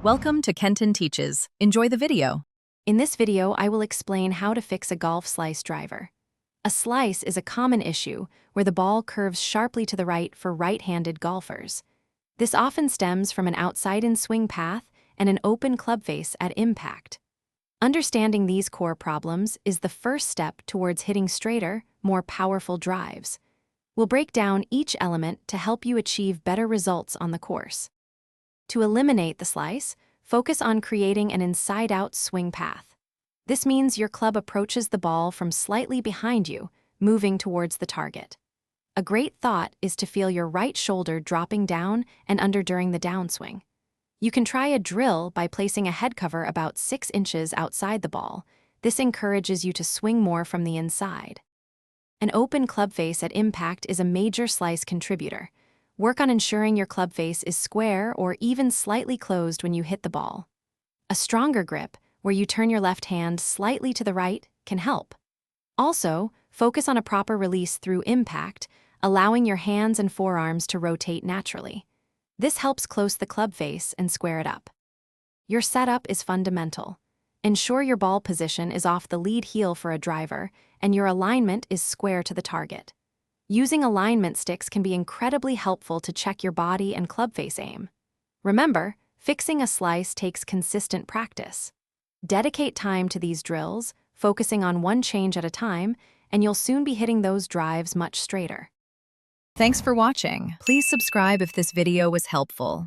Welcome to Kenton Teaches. Enjoy the video. In this video, I will explain how to fix a golf slice driver. A slice is a common issue where the ball curves sharply to the right for right-handed golfers. This often stems from an outside-in swing path and an open club face at impact. Understanding these core problems is the first step towards hitting straighter, more powerful drives. We'll break down each element to help you achieve better results on the course. To eliminate the slice, focus on creating an inside-out swing path. This means your club approaches the ball from slightly behind you, moving towards the target. A great thought is to feel your right shoulder dropping down and under during the downswing. You can try a drill by placing a head cover about 6 inches outside the ball. This encourages you to swing more from the inside. An open club face at impact is a major slice contributor. Work on ensuring your club face is square or even slightly closed when you hit the ball. A stronger grip, where you turn your left hand slightly to the right, can help. Also, focus on a proper release through impact, allowing your hands and forearms to rotate naturally. This helps close the club face and square it up. Your setup is fundamental. Ensure your ball position is off the lead heel for a driver, and your alignment is square to the target. Using alignment sticks can be incredibly helpful to check your body and club face aim. Remember, fixing a slice takes consistent practice. Dedicate time to these drills, focusing on one change at a time, and you'll soon be hitting those drives much straighter. Thanks for watching. Please subscribe if this video was helpful.